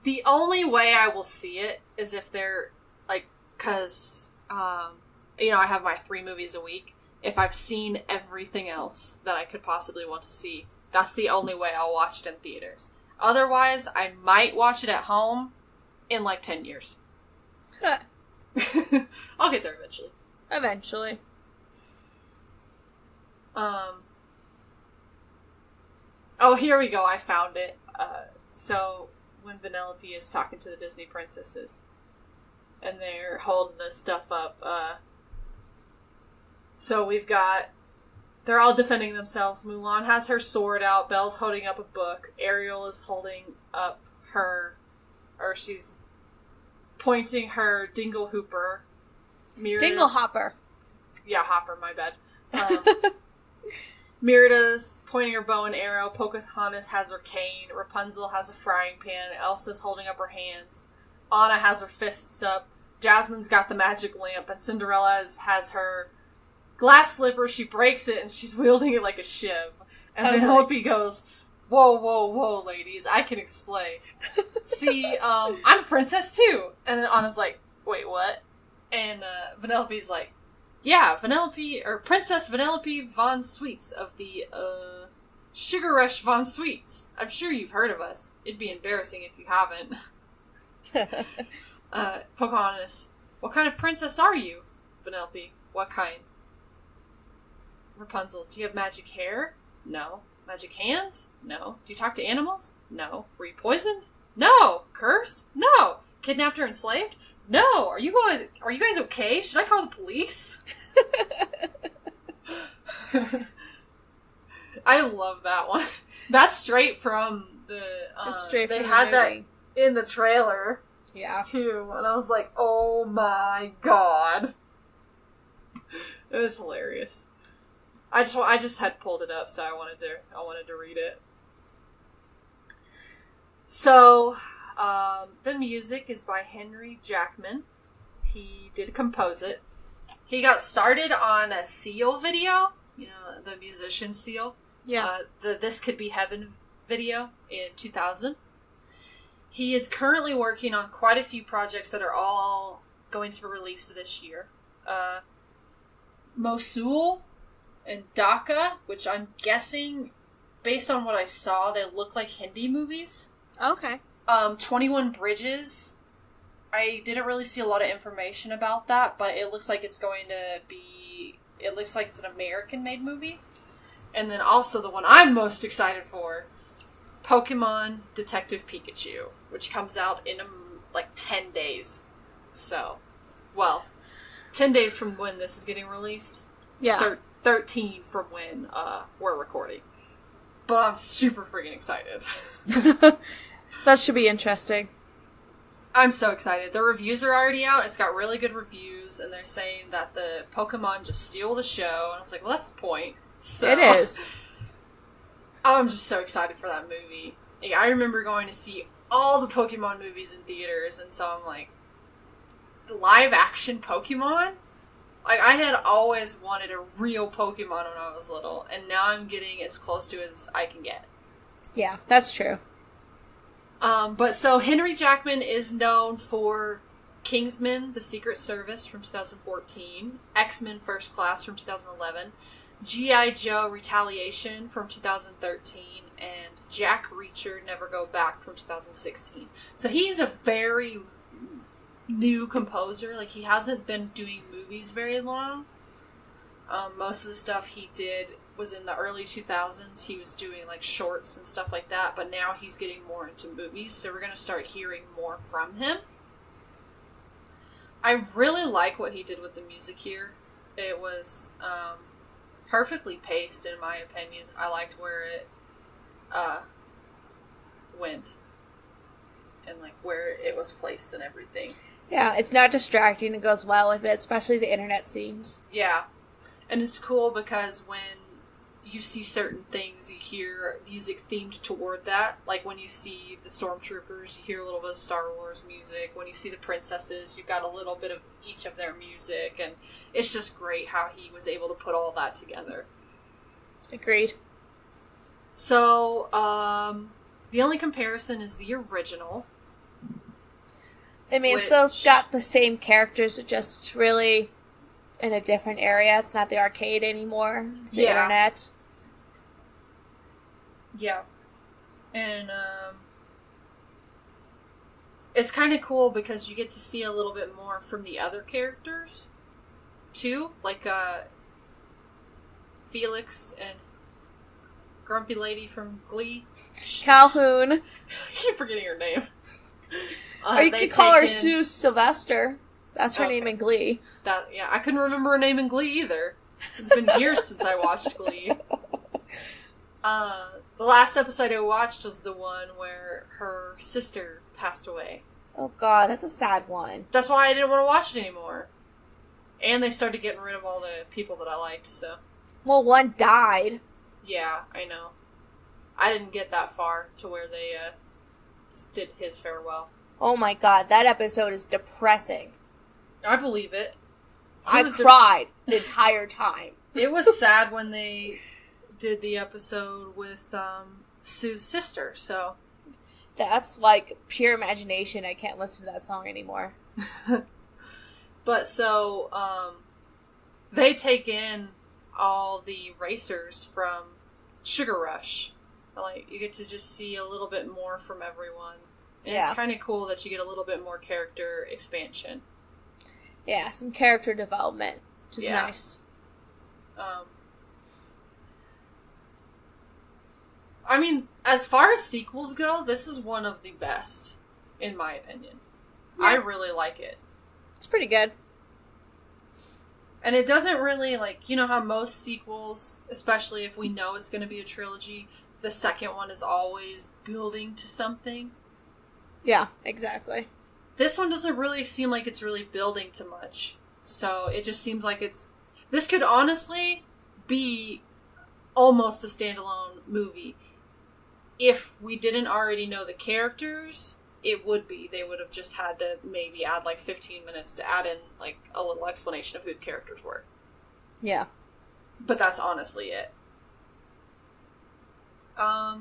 The only way I will see it is if they're, like, because, I have my 3 movies a week. If I've seen everything else that I could possibly want to see, that's the only way I'll watch it in theaters. Otherwise, I might watch it at home in, like, 10 years. I'll get there eventually. Eventually. Oh, here we go. I found it. So, when Vanellope is talking to the Disney princesses, and they're holding this stuff up, so we've got... They're all defending themselves. Mulan has her sword out. Belle's holding up a book. Ariel is holding up she's pointing her dingle hooper. Dinglehopper. Yeah, hopper, my bad. Merida's pointing her bow and arrow. Pocahontas has her cane. Rapunzel has a frying pan. Elsa's holding up her hands. Anna has her fists up. Jasmine's got the magic lamp. And Cinderella has her glass slipper. She breaks it and she's wielding it like a shiv. And Vanellope goes, whoa, whoa, whoa, ladies. I can explain. See, I'm a princess too. And then Anna's like, wait, what? And Vanellope's like, yeah, Princess Vanellope von Schweetz of the, Sugar Rush von Schweetz. I'm sure you've heard of us. It'd be embarrassing if you haven't. Pocahontas, what kind of princess are you? Vanellope, what kind? Rapunzel, do you have magic hair? No. Magic hands? No. Do you talk to animals? No. Were you poisoned? No. Cursed? No. Kidnapped or enslaved? No. Are you guys okay? Should I call the police? I love that one. That's straight from the. It's straight from they the had movie. That in the trailer. Yeah. Too, and I was like, oh my god. It was hilarious. I just had pulled it up, so I wanted to read it. So, the music is by Henry Jackman. He did compose it. He got started on a Seal video, the musician Seal. Yeah. The This Could Be Heaven video in 2000. He is currently working on quite a few projects that are all going to be released this year. Mosul and Dhaka, which I'm guessing, based on what I saw, they look like Hindi movies. Okay. 21 Bridges. I didn't really see a lot of information about that, but it looks like it's going to be... It looks like it's an American-made movie. And then also the one I'm most excited for, Pokemon Detective Pikachu, which comes out in 10 days. So, 10 days from when this is getting released. Yeah. 13 from when we're recording. But I'm super freaking excited. That should be interesting. I'm so excited. The reviews are already out. It's got really good reviews, and they're saying that the Pokemon just steal the show. And I was like, well, that's the point. So, it is. I'm just so excited for that movie. Like, I remember going to see all the Pokemon movies in theaters, and so I'm like, the live-action Pokemon? Like, I had always wanted a real Pokemon when I was little, and now I'm getting as close to it as I can get. Yeah, that's true. But so Henry Jackman is known for Kingsman: The Secret Service from 2014, X-Men: First Class from 2011, G.I. Joe: Retaliation from 2013, and Jack Reacher: Never Go Back from 2016. So he's a very new composer. Like, he hasn't been doing movies very long. Most of the stuff he did was in the early 2000s. He was doing like shorts and stuff like that, but now he's getting more into movies, so we're going to start hearing more from him. I really like what he did with the music here. It was perfectly paced, in my opinion. I liked where it went and like where it was placed and everything. Yeah, it's not distracting. It goes well with it, especially the internet scenes. Yeah. And it's cool because when you see certain things, you hear music themed toward that. Like when you see the Stormtroopers, you hear a little bit of Star Wars music. When you see the princesses, you've got a little bit of each of their music. And it's just great how he was able to put all that together. Agreed. So, the only comparison is the original. I mean, it's still got the same characters, just really in a different area. It's not the arcade anymore. It's the internet. Yeah. And, it's kind of cool because you get to see a little bit more from the other characters, too. Like, Felix and Grumpy Lady from Glee. Calhoun. I keep forgetting her name. Or you could call her Sue Sylvester. That's her name in Glee. I couldn't remember her name in Glee either. It's been years since I watched Glee. The last episode I watched was the one where her sister passed away. Oh god, that's a sad one. That's why I didn't want to watch it anymore. And they started getting rid of all the people that I liked, so... Well, one died. Yeah, I know. I didn't get that far to where they, did his farewell. Oh my god, that episode is depressing. I believe it. I cried the entire time. It was sad when they did the episode with Sue's sister, so... That's like pure imagination. I can't listen to that song anymore. But so, they take in all the racers from Sugar Rush. Like, you get to just see a little bit more from everyone. And it's kind of cool that you get a little bit more character expansion. Yeah, some character development, which is nice. I mean, as far as sequels go, this is one of the best, in my opinion. Yeah. I really like it. It's pretty good. And it doesn't really, like, you know how most sequels, especially if we know it's going to be a trilogy, the second one is always building to something? Yeah, exactly. This one doesn't really seem like it's really building to much. So it just seems like this could honestly be almost a standalone movie. if we didn't already know the characters, it would be. They would have just had to maybe add like 15 minutes to add in like a little explanation of who the characters were. Yeah. But that's honestly it. I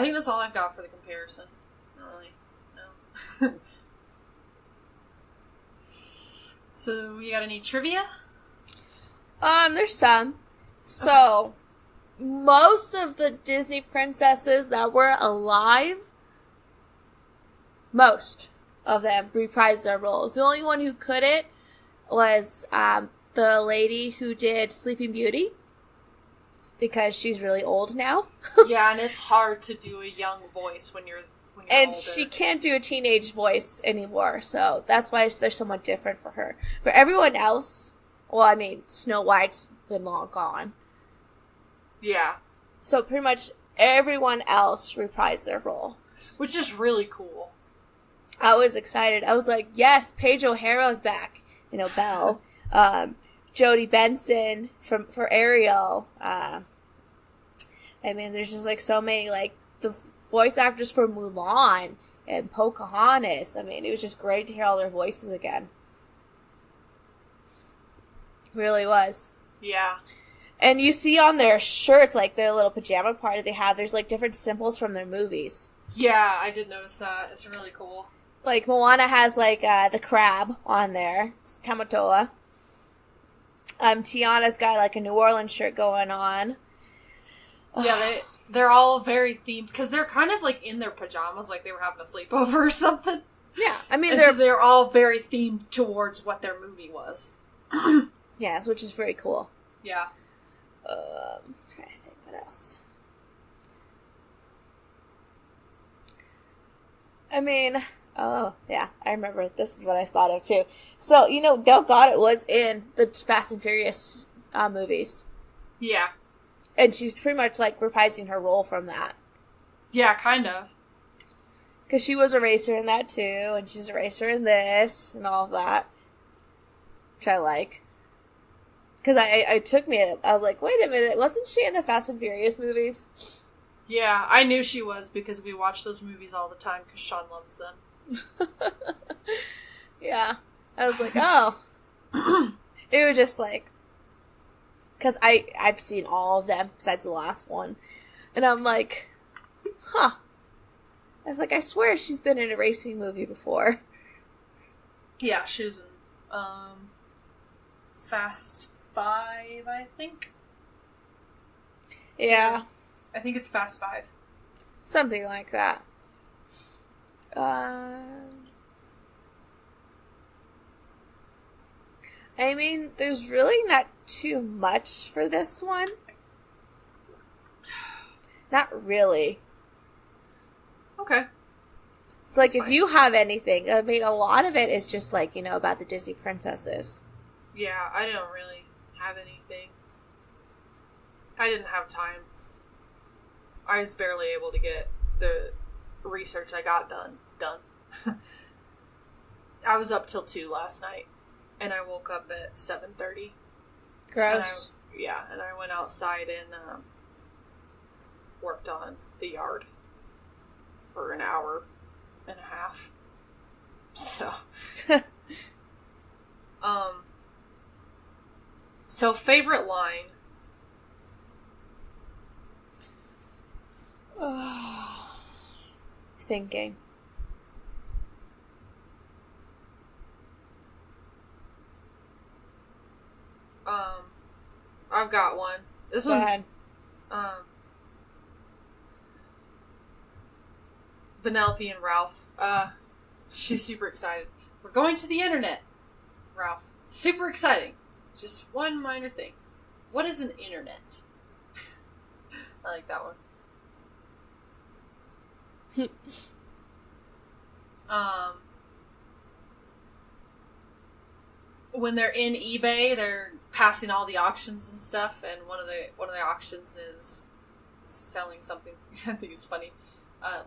think that's all I've got for the comparison. Not really. No. So, you got any trivia? There's some. So, most of the Disney princesses that were alive, most of them reprised their roles. The only one who couldn't was the lady who did Sleeping Beauty, because she's really old now. Yeah, and it's hard to do a young voice when you're and older. she can't do a teenage voice anymore, so that's why there's somewhat different for her. For everyone else, well, I mean, Snow White's been long gone. Yeah. So pretty much everyone else reprised their role. Which is really cool. I was excited. I was like, yes, Paige O'Hara's back. You know, Belle. Jodie Benson for Ariel. I mean, there's just like so many, like the voice actors for Mulan and Pocahontas. I mean, it was just great to hear all their voices again. Really was. Yeah. And you see on their shirts, like their little pajama party they have, there's like different symbols from their movies. Yeah, I did notice that. It's really cool. Like Moana has like the crab on there, it's Tamatoa. Tiana's got like a New Orleans shirt going on. Yeah, they're all very themed, because they're kind of like in their pajamas, like they were having a sleepover or something. Yeah, I mean, they're all very themed towards what their movie was. Yes, which is very cool. Yeah. I'm trying to think what else. I mean, oh, yeah, I remember. This is what I thought of, too. So, you know, Gal Gadot was in the Fast and Furious movies. Yeah. And she's pretty much, like, reprising her role from that. Yeah, kind of. Because she was a racer in that, too, and she's a racer in this, and all of that. Which I like. Because I was like, wait a minute, wasn't she in the Fast and Furious movies? Yeah, I knew she was, because we watch those movies all the time, because Sean loves them. Yeah. I was like, oh. It was just like, because I've seen all of them, besides the last one. And I'm like, huh. I was like, I swear she's been in a racing movie before. Yeah, she was in, Fast 5, I think. Yeah. I think it's Fast 5. Something like that. I mean, there's really not too much for this one. Not really. Okay. It's like, if you have anything, I mean, a lot of it is just like, you know, about the Disney princesses. Yeah, I don't really have anything. I didn't have time. I was barely able to get the research I got done. I was up till 2 last night, and I woke up at 7:30. Gross. And I went outside and worked on the yard for an hour and a half. So, so favorite line. Thinking. I've got one. This Go one's ahead. Vanellope and Ralph. She's super excited. We're going to the internet, Ralph. Super exciting. Just one minor thing. What is an internet? I like that one. When they're in eBay, they're passing all the auctions and stuff, and one of the auctions is selling something. I think it's funny.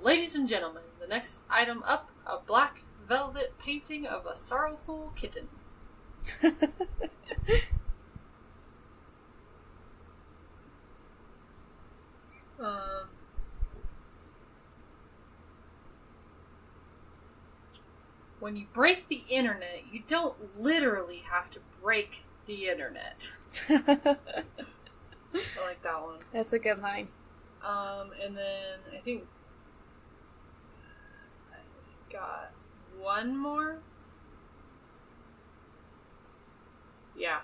Ladies and gentlemen, the next item up, a black velvet painting of a sorrowful kitten. when you break the internet, you don't literally have to break the internet. I like that one. That's a good line. And then I think I got one more. Yeah.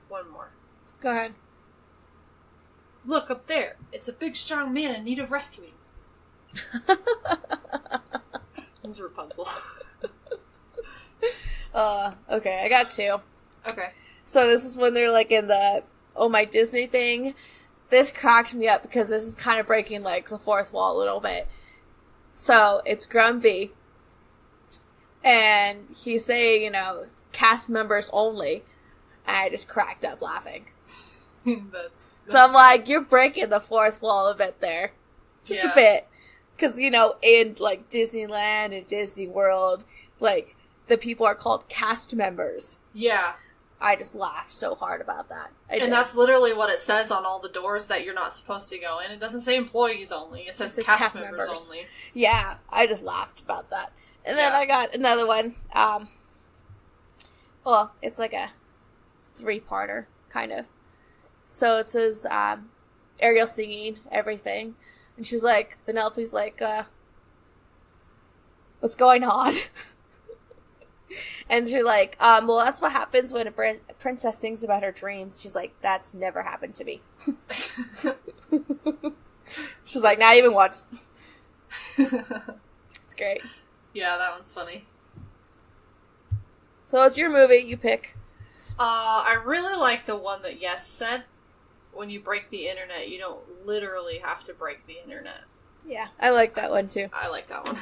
One more. Go ahead. Look up there. It's a big, strong man in need of rescuing. That's Rapunzel. Okay, I got two. Okay. So this is when they're like in the Oh My Disney thing. This cracked me up because this is kind of breaking like the fourth wall a little bit. So it's Grumpy. And he's saying, you know, cast members only. And I just cracked up laughing. That's So I'm like, you're breaking the fourth wall a bit there. Just a bit. Because, you know, in, like, Disneyland and Disney World, like, the people are called cast members. Yeah. I just laughed so hard about that. And that's literally what it says on all the doors that you're not supposed to go in. It doesn't say employees only. It says cast members only. Yeah, I just laughed about that. And then I got another one. Well, it's like a 3-parter, kind of. So it says, Ariel singing everything. And she's like, Vanellope's like, what's going on? And she's like, well, that's what happens when a princess sings about her dreams. She's like, that's never happened to me. She's like, not even once. It's great. Yeah, that one's funny. So it's your movie, you pick. I really like the one that Yes said. When you break the internet, you don't literally have to break the internet. Yeah, I like that one too. I like that one.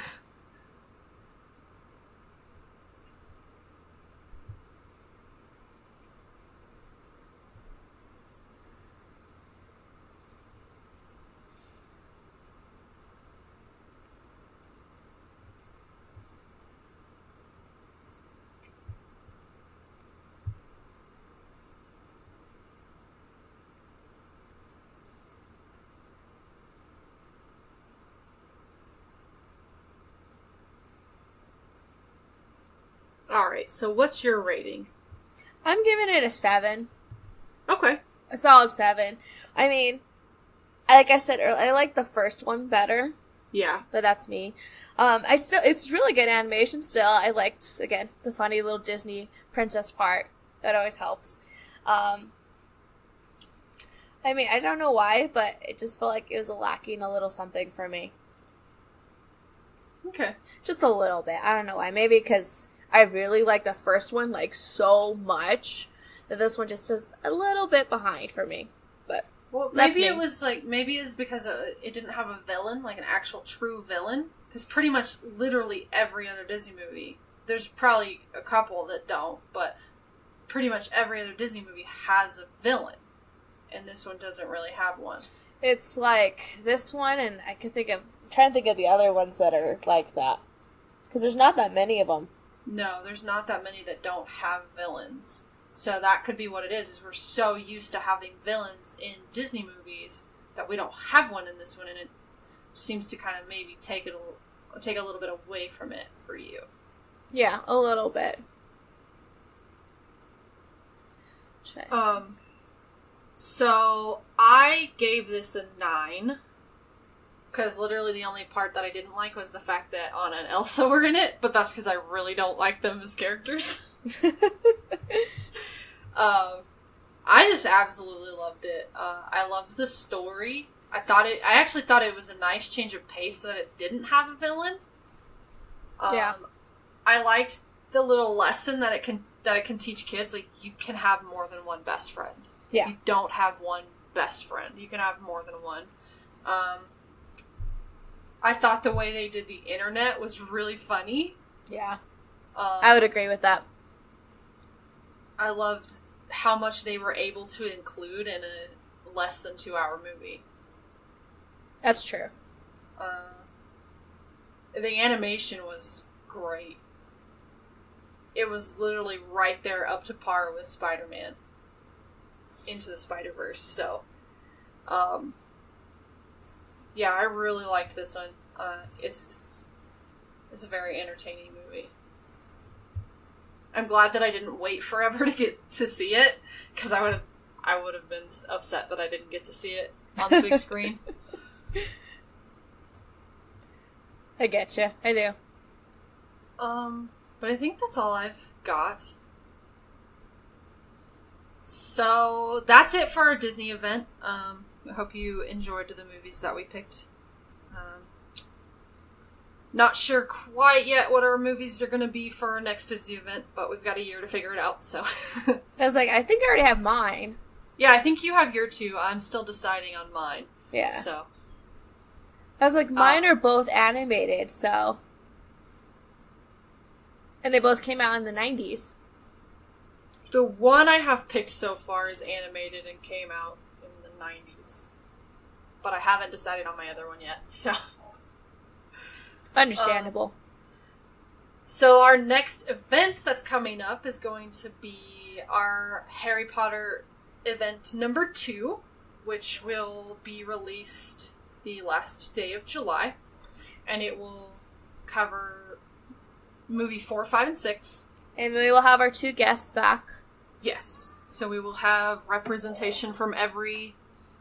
Alright, so what's your rating? I'm giving it a 7. Okay. A solid 7. I mean, like I said earlier, I like the first one better. Yeah. But that's me. It's really good animation still. I liked, again, the funny little Disney princess part. That always helps. I mean, I don't know why, but it just felt like it was lacking a little something for me. Okay. Just a little bit. I don't know why. Maybe because I really like the first one, like, so much that this one just is a little bit behind for me. But, well, maybe it was, like, maybe it's because it didn't have a villain, like an actual true villain. Because pretty much literally every other Disney movie, there's probably a couple that don't, but pretty much every other Disney movie has a villain. And this one doesn't really have one. It's like this one, and I'm trying to think of the other ones that are like that. Because there's not that many of them. No, there's not that many that don't have villains. So that could be what it is we're so used to having villains in Disney movies that we don't have one in this one, and it seems to kind of maybe take a little bit away from it for you. Yeah, a little bit. So I gave this a 9. Because literally the only part that I didn't like was the fact that Anna and Elsa were in it, but that's because I really don't like them as characters. I just absolutely loved it. I loved the story. I actually thought it was a nice change of pace that it didn't have a villain. Yeah. I liked the little lesson that it can teach kids. Like, you can have more than one best friend. Yeah. You don't have one best friend. You can have more than one. I thought the way they did the internet was really funny. Yeah. I would agree with that. I loved how much they were able to include in a less than 2-hour movie. That's true. The animation was great. It was literally right there up to par with Spider-Man. Into the Spider-Verse, so yeah, I really liked this one. It's a very entertaining movie. I'm glad that I didn't wait forever to get to see it, because I would have been upset that I didn't get to see it on the big screen. I get you. I do. But I think that's all I've got. So that's it for our Disney event. I hope you enjoyed the movies that we picked. Not sure quite yet what our movies are going to be for our next Disney event, but we've got a year to figure it out, so. I was like, I think I already have mine. Yeah, I think you have your two. I'm still deciding on mine. Yeah. So. I was like, mine are both animated, so. And they both came out in the 90s. The one I have picked so far is animated and came out in the 90s. But I haven't decided on my other one yet, so. Understandable. So our next event that's coming up is going to be our Harry Potter event number 2, which will be released the last day of July. And it will cover movie 4, 5, and 6. And we will have our 2 guests back. Yes. So we will have representation from every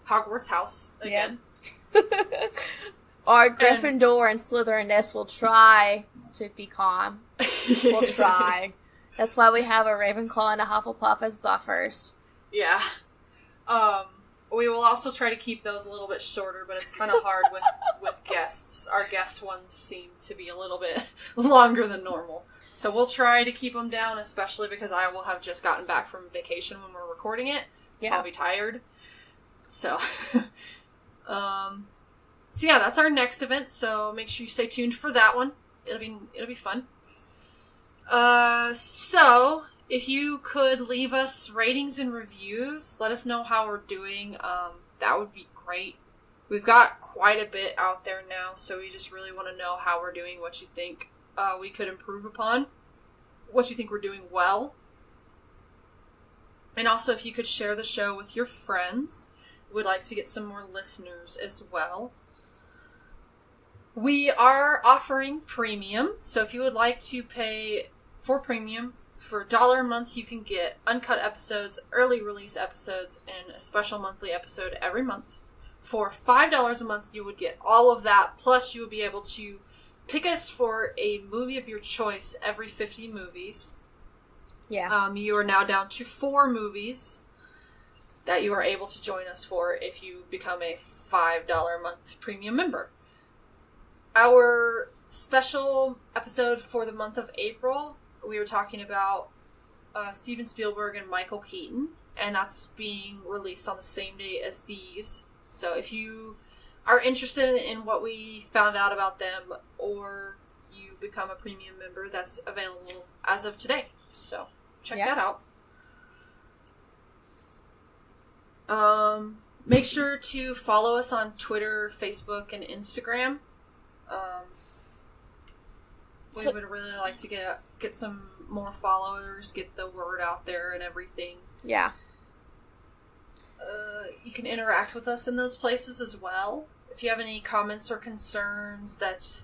Hogwarts house again. Yep. Our Gryffindor and Slytherinists will try to be calm. We'll try. That's why we have a Ravenclaw and a Hufflepuff as buffers. Yeah. We will also try to keep those a little bit shorter, but it's kind of hard with guests. Our guest ones seem to be a little bit longer than normal. So we'll try to keep them down, especially because I will have just gotten back from vacation when we're recording it. So I'll be tired. So, so yeah, that's our next event. So make sure you stay tuned for that one. It'll be fun. So if you could leave us ratings and reviews, let us know how we're doing. That would be great. We've got quite a bit out there now, so we just really want to know how we're doing, what you think we could improve upon, what you think we're doing well. And also, if you could share the show with your friends. We'd like to get some more listeners as well. We are offering premium, so if you would like to pay for premium, for $1 a month, you can get uncut episodes, early release episodes, and a special monthly episode every month. For $5 a month, you would get all of that, plus you would be able to pick us for a movie of your choice every 50 movies. Yeah. You are now down to 4 movies that you are able to join us for if you become a $5 a month premium member. Our special episode for the month of April, we were talking about Steven Spielberg and Michael Keaton, and that's being released on the same day as these. So if you are interested in what we found out about them, or you become a premium member, that's available as of today. So check that out. Make sure to follow us on Twitter, Facebook, and Instagram. We would really like to get some more followers, get the word out there and everything. Yeah. You can interact with us in those places as well. If you have any comments or concerns that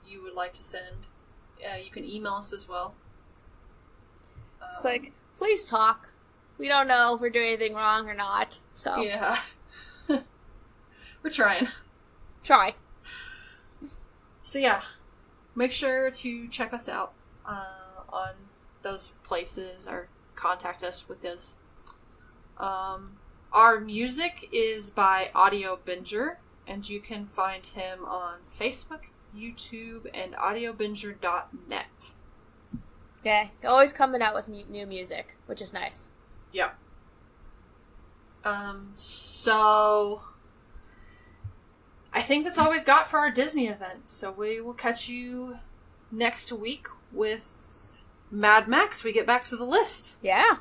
you would like to send, you can email us as well. It's like, please talk. We don't know if we're doing anything wrong or not, so. Yeah. We're trying. Try. So yeah, make sure to check us out on those places or contact us with those. Our music is by Audio Binger, and you can find him on Facebook, YouTube, and audiobinger.net. Yeah, always coming out with new music, which is nice. Yeah. So I think that's all we've got for our Disney event. So we will catch you next week with Mad Max. We get back to the list. Yeah.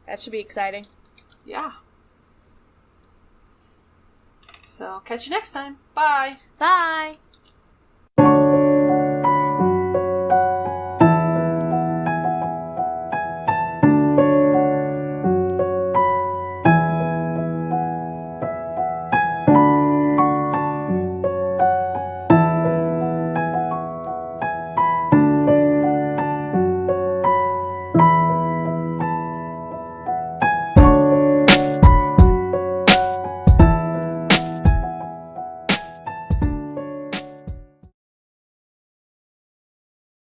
That should be exciting. Yeah. So catch you next time. Bye. Bye.